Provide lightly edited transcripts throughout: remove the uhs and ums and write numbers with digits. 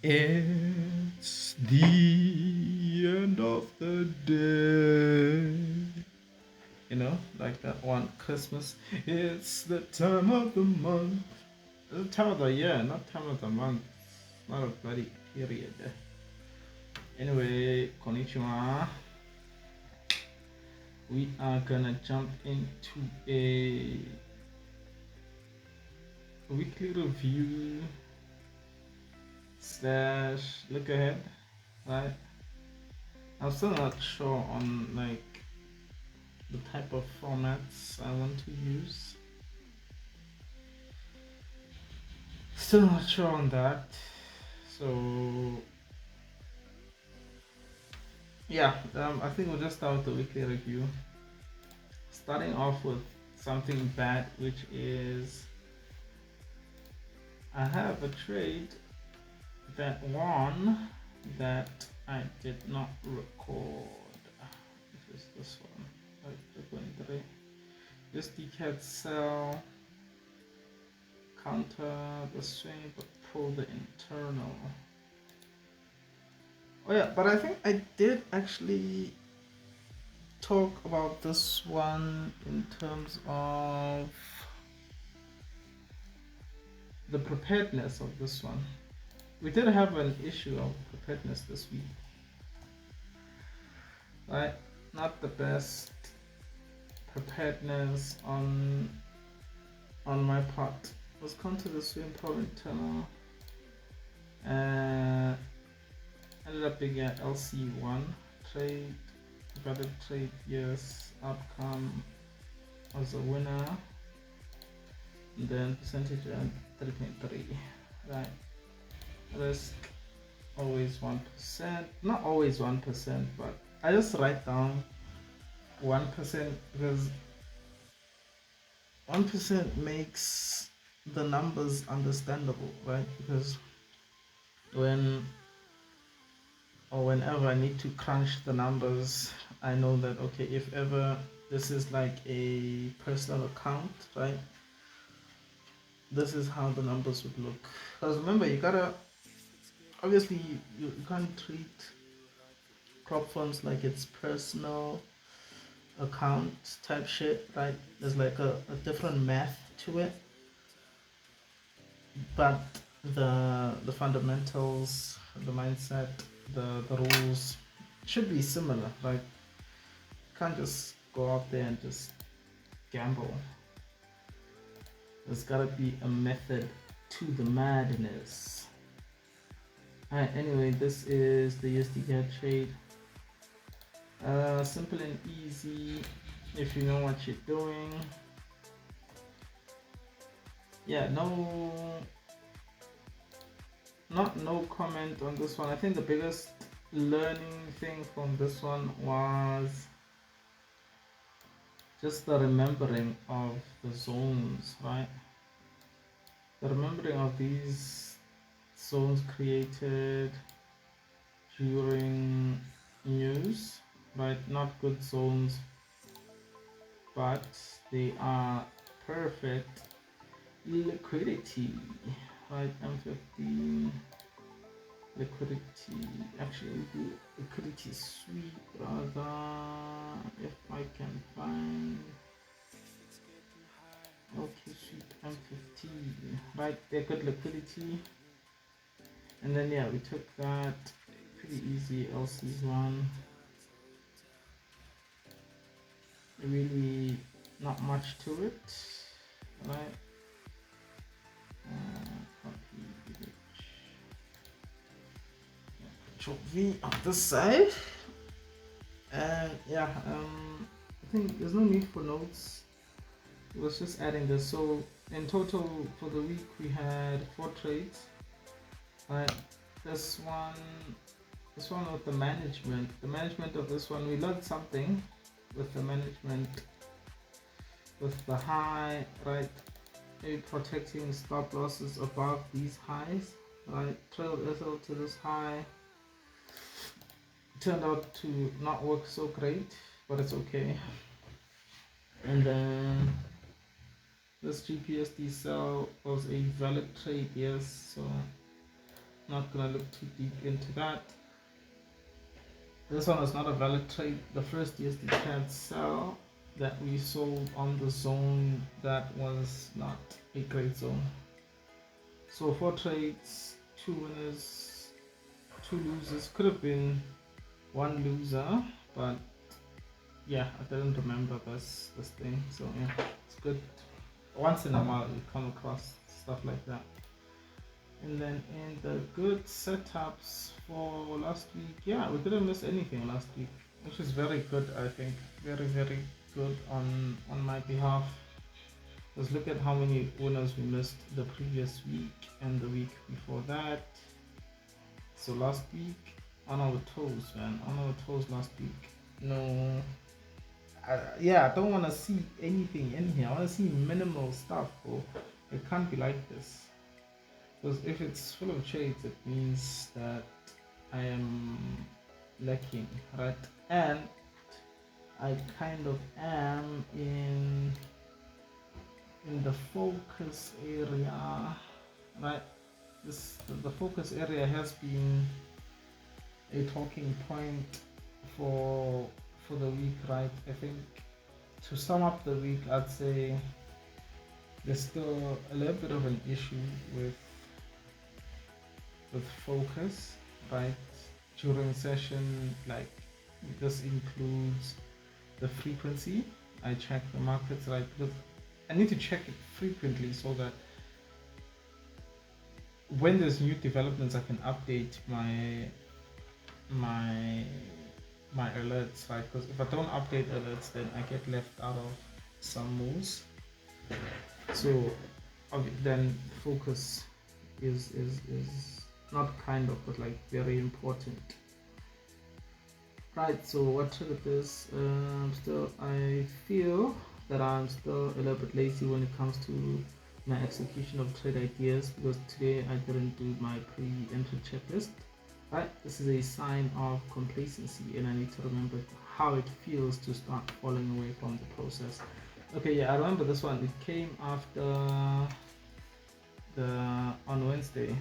It's the end of the day. Like that one Christmas. It's the time of the month. The time of the year, not time of the month. Not a bloody period. Anyway, konnichiwa. We are gonna jump into a weekly review slash look ahead, right? I'm still not sure on like the type of formats I want to use. Still not sure on that. So yeah, I think we'll just start with the weekly review. Starting off with something bad, which is I have a trade that won that I did not record. Which is this one, like the 23. This decad sell, counter the swing, but pull the internal. Oh yeah, but I think I did actually talk about this one in terms of the preparedness of this one. We did have an issue of preparedness this week, right? Not the best preparedness on my part. Was counter the swing pro internal. Ended up being an LC1 trade. Got a trade, yes. Outcome was a winner. And then percentage at 3.3. Right. Risk always 1%. Not always 1%, but I just write down 1% because 1% makes the numbers understandable, right? Because whenever I need to crunch the numbers, I know that okay, if ever this is like a personal account, right? This is how the numbers would look. Because remember, you gotta obviously you can't treat crop funds like it's personal account type shit, right? There's like a different math to it, but the fundamentals, the mindset, the rules should be similar. Like you can't just go out there and just gamble. There's gotta be a method to the madness. Alright, anyway, this is the USD CAD trade. Simple and easy if you know what you're doing. Yeah, no comment on this one. I think the biggest learning thing from this one was just the remembering of the zones, right? The remembering of these zones created during news, right? Not good zones, but they are perfect liquidity, right? M15 liquidity. Actually, we do liquidity sweep rather. If I can find okay, sweep M15, right? They're good liquidity, and then yeah, we took that pretty easy. LC's one. Really not much to it, right? Copy Control V on this side, and yeah, I think there's no need for notes. It was just adding this. So in total for the week we had 4 trades. Right, this one with the management of this one, we learned something with the management, with the high, right? Maybe protecting stop losses above these highs, right? Trailed SL to this high. Turned out to not work so great, but it's okay. And then this GPSD sell was a valid trade, yes. So Not gonna look too deep into that. This one is not a valid trade. The first USD CAD sell that we sold on the zone, that was not a great zone. So 4 trades, 2 winners, 2 losers. Could have been 1 loser, but yeah, I didn't remember this thing. So yeah, it's good. Once in a while you come across stuff like that. And then in the good setups for last week, yeah, we didn't miss anything last week, which is very good. I think very good on my behalf. Let's look at how many winners we missed the previous week and the week before that. So last week, on our toes, man, on our toes last week. No, yeah, I don't want to see anything in here. I want to see minimal stuff, bro. It can't be like this. Because if it's full of shades, it means that I am lacking, right? And I kind of am in the focus area, right? The focus area has been a talking point for the week, right? I think to sum up the week, I'd say there's still a little bit of an issue with focus, right? During session, like this includes the frequency. I check the markets, right? Because I need to check it frequently so that when there's new developments, I can update my alerts, right? Because if I don't update alerts, then I get left out of some moves. So then focus is not kind of, but like very important, right? So what triggered this? Still, I feel that I'm still a little bit lazy when it comes to my execution of trade ideas, because today I didn't do my pre-entry checklist, right? This is a sign of complacency, and I need to remember how it feels to start falling away from the process. Okay, yeah, I remember this one. It came after on Wednesday.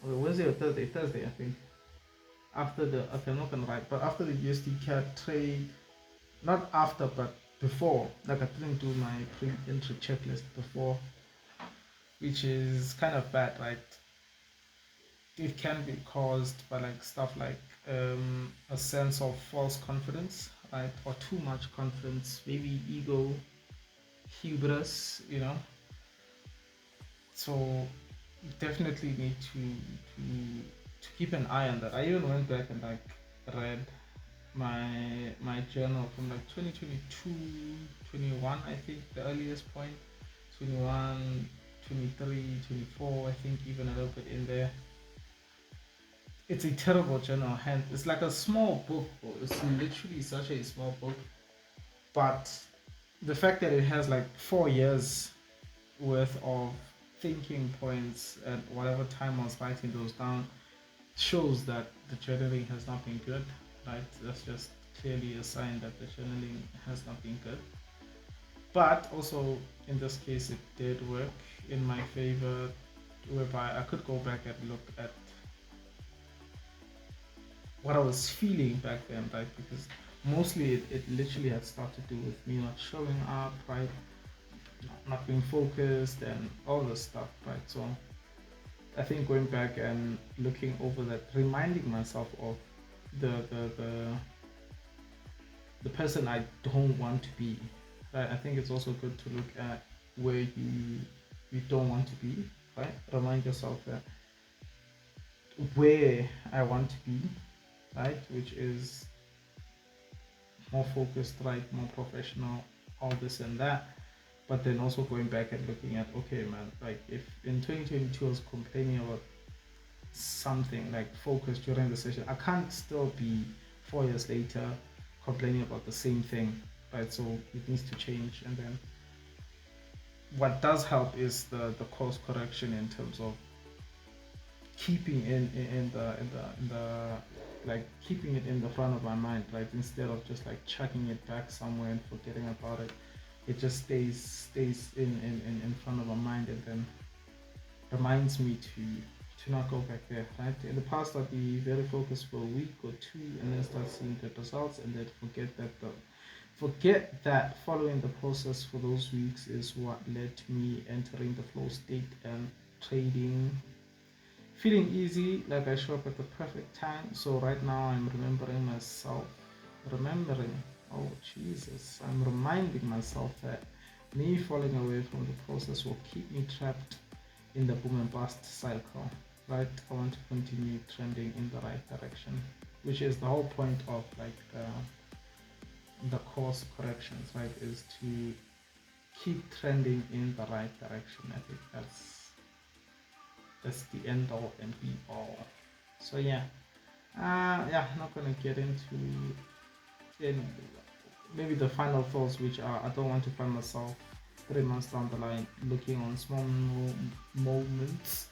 Wednesday or Thursday, I think. After the, okay, I'm not gonna write, but after the USD CAD trade, not after, but before, like I didn't do my pre-entry checklist before, which is kind of bad, right? It can be caused by like stuff like a sense of false confidence, right? Or too much confidence, maybe ego, hubris, you know. So you definitely need to keep an eye on that. I even went back and like read my journal from like 2022, 21, I think the earliest point, 21, 23, 24, I think even a little bit in there. It's a terrible journal, and it's like a small book, bro. It's literally such a small book, but the fact that it has like 4 years worth of thinking points at whatever time I was writing those down shows that the journaling has not been good, right? That's just clearly a sign that the journaling has not been good. But also in this case, it did work in my favor, whereby I could go back and look at what I was feeling back then, right? Because mostly it literally had stuff to do with me not showing up, right? Not being focused and all this stuff, right? So I think going back and looking over that, reminding myself of the person I don't want to be, right? I think it's also good to look at where you don't want to be, right? Remind yourself that where I want to be, right? Which is more focused, right? More professional, all this and that. But then also going back and looking at, okay, man, like if in 2022 I was complaining about something like focus during the session, I can't still be 4 years later complaining about the same thing, right? So it needs to change. And then what does help is the course correction in terms of keeping in the like keeping it in the front of my mind, right? Instead of just like chucking it back somewhere and forgetting about it. It just stays in front of my mind, and then reminds me to not go back there, right? In the past, I'd be very focused for a week or two, and then start seeing good results, and then forget that following the process for those weeks is what led to me entering the flow state and trading, feeling easy, like I show up at the perfect time. So right now, I'm remembering myself, remembering. Oh Jesus, I'm reminding myself that me falling away from the process will keep me trapped in the boom and bust cycle, right? I want to continue trending in the right direction, which is the whole point of like the course corrections, right? Is to keep trending in the right direction. I think that's the end all and be all. So yeah, yeah, not gonna get into in maybe the final thoughts, which are I don't want to find myself 3 months down the line looking on small moments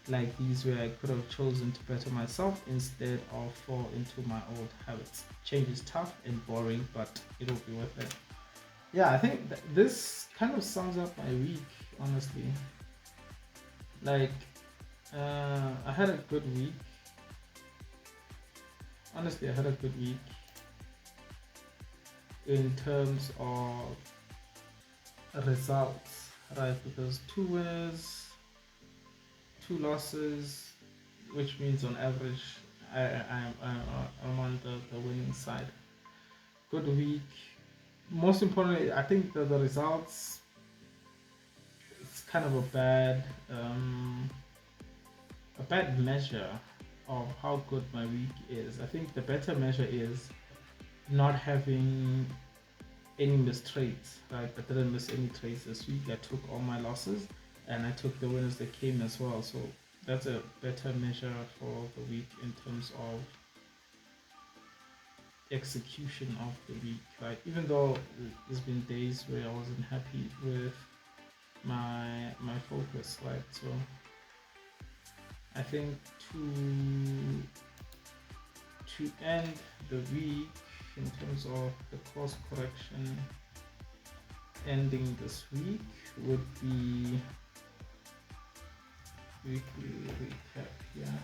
like these where I could have chosen to better myself instead of fall into my old habits. Change is tough and boring, but it'll be worth it. Yeah, I think this kind of sums up my week, honestly. Like, I had a good week. Honestly, I had a good week in terms of results, right? Because 2 wins, 2 losses, which means on average I'm on the winning side. Good week. Most importantly, I think that the results, it's kind of a bad measure of how good my week is. I think the better measure is not having any missed trades, right? I didn't miss any trades this week. I took all my losses and I took the winners that came as well. So that's a better measure for the week in terms of execution of the week, right? Even though there's been days where I wasn't happy with my focus, right? So I think to end the week in terms of the course correction ending this week would be weekly recap. Yeah,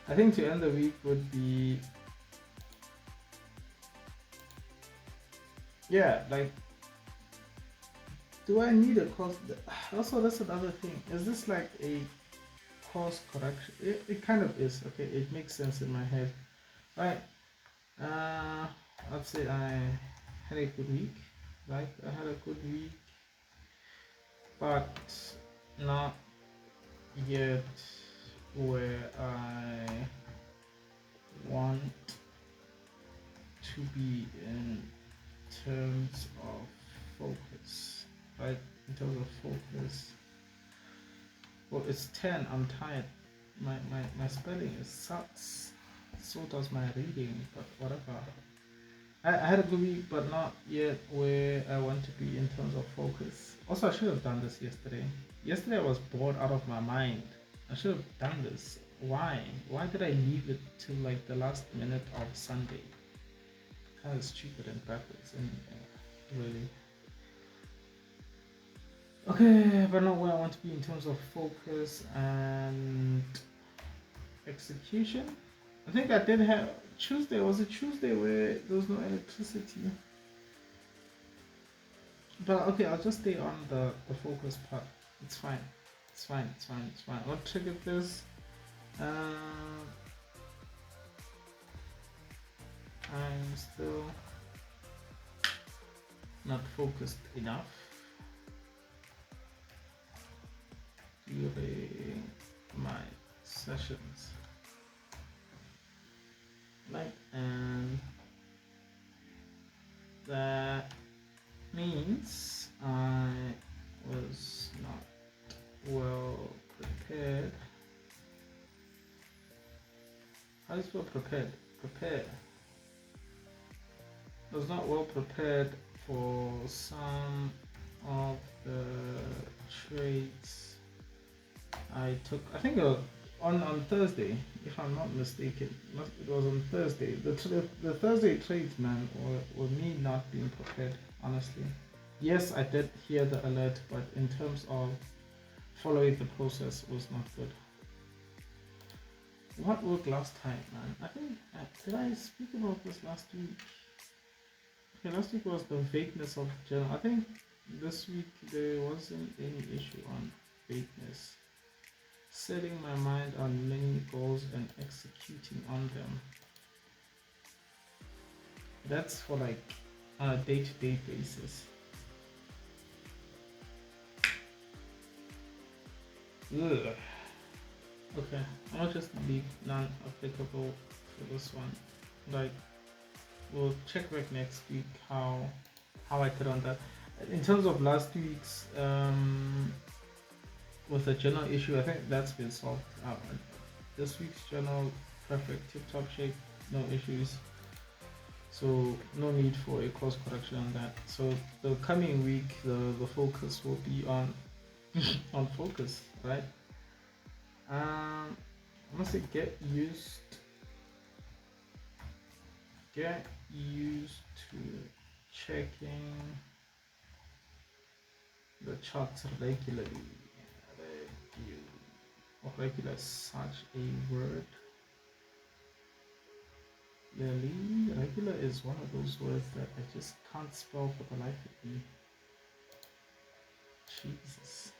I think to end the week would be, yeah, like, do I need a course? Also, that's another thing. Is this like a course correction? It kind of is. Okay, it makes sense in my head, right? I'd say I had a good week. Right, I had a good week, but not yet where I want to be in terms of focus, right? In terms of focus, well, it's 10. I'm tired. My spelling sucks. So does my reading, but whatever. I had a good week, but not yet where I want to be in terms of focus. Also, I should have done this yesterday. Yesterday, I was bored out of my mind. I should have done this. Why? Why did I leave it till like the last minute of Sunday? Kind of stupid and backwards, and really. Okay, but not where I want to be in terms of focus and execution. I think I did have Tuesday. Was it Tuesday where there was no electricity? But okay, I'll just stay on the focus part. It's fine. It's fine. It's fine. It's fine. What triggered this? I'm still not focused enough during my sessions. Right, and that means I was not well prepared. How is well prepared? Prepared. I was not well prepared for some of the trades I took. I think on Thursday, if I'm not mistaken. It was on Thursday. The Thursday trades, man, were me not being prepared, honestly. Yes, I did hear the alert, but in terms of following the process was not good. What worked last time, man? I think did I speak about this last week? Okay, last week was the vagueness of the journal. I think this week there wasn't any issue on vagueness. Setting my mind on many goals and executing on them. That's for like on a day-to-day basis. Ugh. Okay, I'll just leave non-applicable for this one. Like, we'll check back next week how I did on that. In terms of last week's with the journal issue, I think that's been solved. This week's journal, perfect, tip-top shape, no issues. So no need for a course correction on that. So the coming week, the focus will be on on focus, right? I must say get used to checking the charts regularly. Regular is such a word. Really, regular is one of those words that I just can't spell for the life of me. Jesus.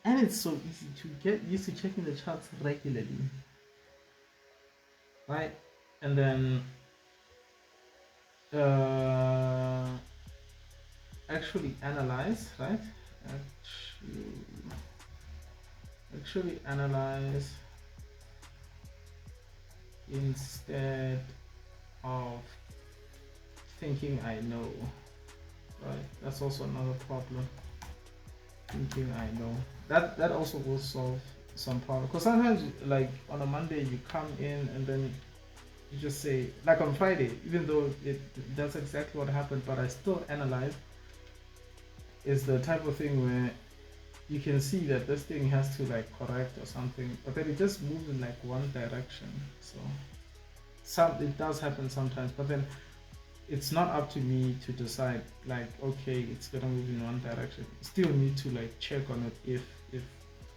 And it's so easy to get used to checking the charts regularly. Right? And then actually analyze, right? Actually analyze instead of thinking I know. Right? That's also another problem. Thinking I know. That also will solve some problem. Because sometimes, like on a Monday, you come in and then you just say, like on Friday, even though that's exactly what happened, but I still analyze. Is the type of thing where you can see that this thing has to like correct or something, but then it just moves in like one direction. So it does happen sometimes, but then it's not up to me to decide like, okay, it's gonna move in one direction. Still need to like check on it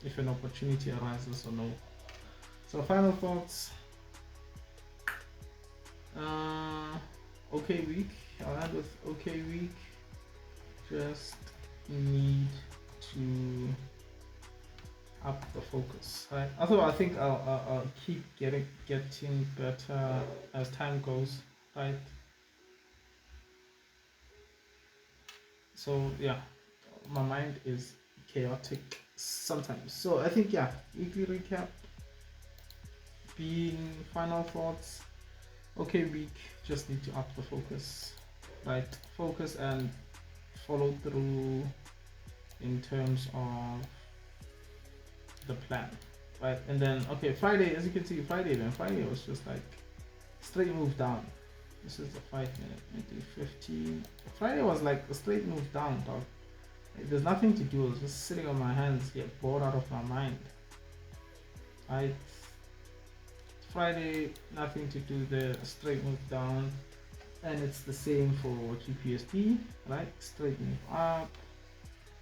if an opportunity arises or no. So final thoughts. Okay week. I'll end with okay week. Just need to up the focus, right? Although I think I'll keep getting better as time goes, right? So yeah, my mind is chaotic sometimes. So I think yeah, weekly recap being final thoughts. Okay week, just need to up the focus, right? Focus and follow through in terms of the plan, right? And then okay, Friday, as you can see, Friday was just like straight move down. This is the 5 minute, maybe 15. Friday was like a straight move down, dog. Like, there's nothing to do. I was just sitting on my hands, get bored out of my mind. Right? Friday, nothing to do there, straight move down. And it's the same for GPSP, right? Straight move up.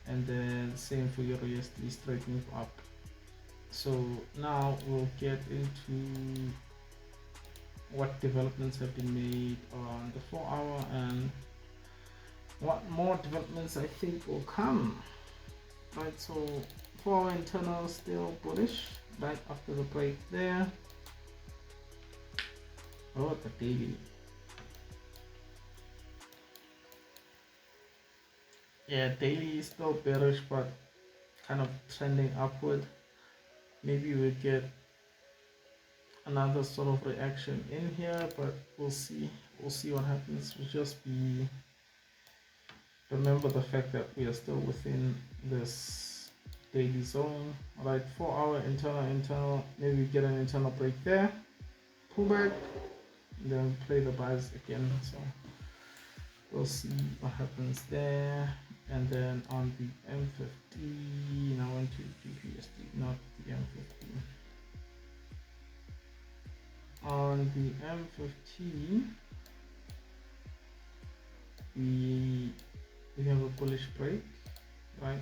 And then same for your USD, straight move up. So now we'll get into what developments have been made on the 4 hour and what more developments I think will come. Right, so 4 hour internal still bullish right after the break there. Oh, the daily. Yeah, daily is still bearish but kind of trending upward. Maybe we'll get another sort of reaction in here, but we'll see what happens. We'll just be remember the fact that we are still within this daily zone. Alright, 4 hour internal, maybe get an internal break there, pull back, and then play the buys again. So we'll see what happens there. And then on the M50, now into GPSD, not the M50. On the M15, we have a bullish break, right?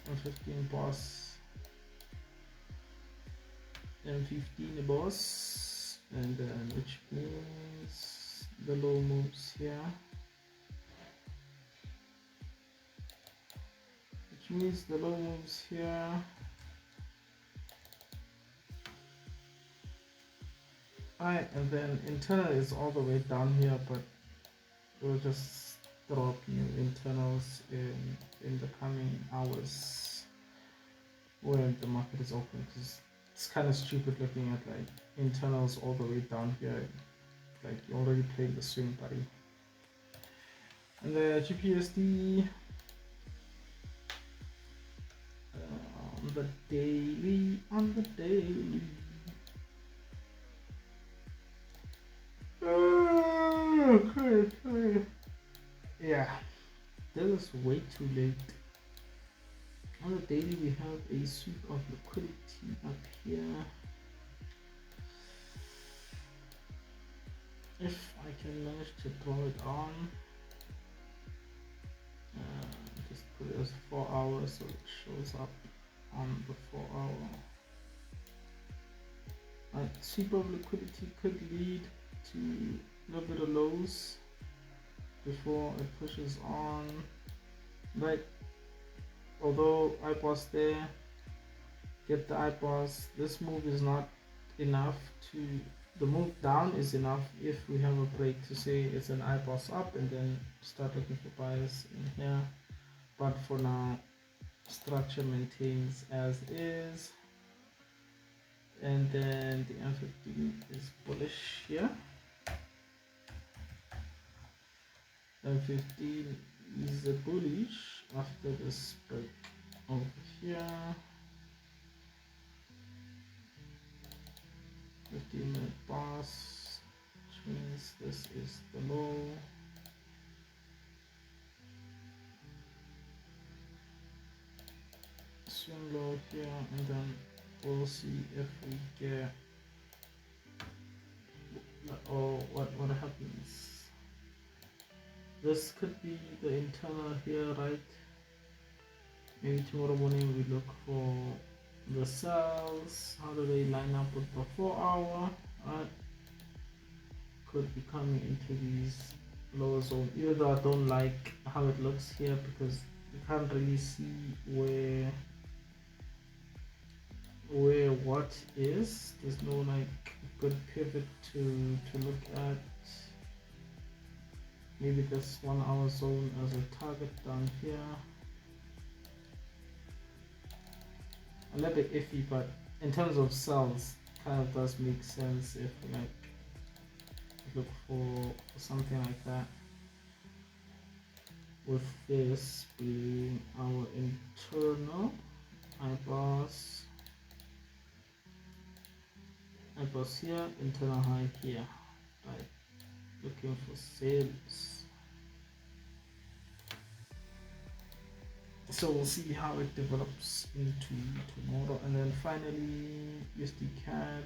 M15 boss M15 a boss, and then which means the low moves here, Alright, and then internal is all the way down here, but we'll just drop new internals in the coming hours when the market is open, because it's kind of stupid looking at like internals all the way down here, like you're already playing the swing, buddy. And the GPSD on the daily, okay. Yeah, that is way too late. On the daily we have a sweep of liquidity up here. If I can manage to draw it on, just put it as 4 hours so it shows up on the 4 hour. Sweep of liquidity could lead to a little bit of lows before it pushes on, but although IPOS there, get the IPOS, this move is not enough to, the move down is enough if we have a break to say it's an IPOS up and then start looking for buyers in here. But for now, structure maintains as is, and then the M15 is bullish here. M15 is bullish after this break over here. 15-minute boss, which means this is the low. Swing low here, and then we'll see if we get what happens. This could be the internal here, right? Maybe tomorrow morning we look for the cells. How do they line up with the 4 hour? Could be coming into these lower zone, even though I don't like how it looks here because you can't really see where what is. There's no like good pivot to look at. Maybe this 1 hour zone as a target down here. A little bit iffy, but in terms of cells, kind of does make sense if we like look for something like that. With this being our internal IPOS here, internal high here, right? Looking for sales. So we'll see how it develops into tomorrow. And then finally USD CAD,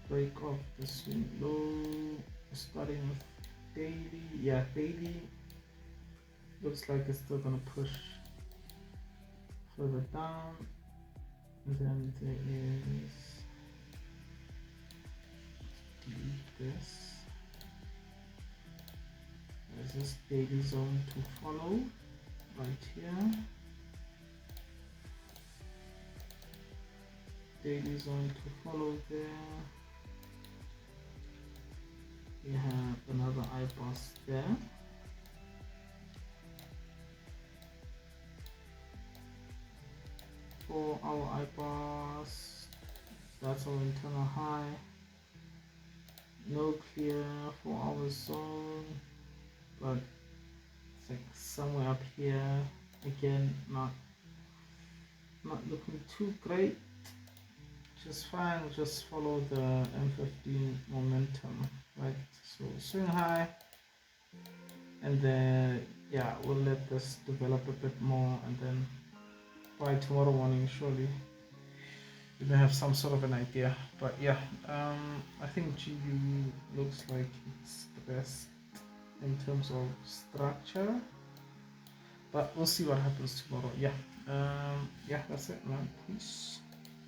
break off the swing low, starting with daily. Yeah, daily looks like it's still gonna push further down. And then there is this. There's this daily zone to follow right here. Daily zone to follow there. We have another IPOS there. For our IPOS, that's our internal high. No clear for our zone, but it's like somewhere up here. Again, not looking too great. Just fine. Just follow the M15 momentum, right? So swing high, and then yeah, we'll let this develop a bit more, and then by tomorrow morning, surely you may have some sort of an idea. But yeah, I think GU looks like it's the best in terms of structure, but we'll see what happens tomorrow. Yeah, that's it, man. Peace.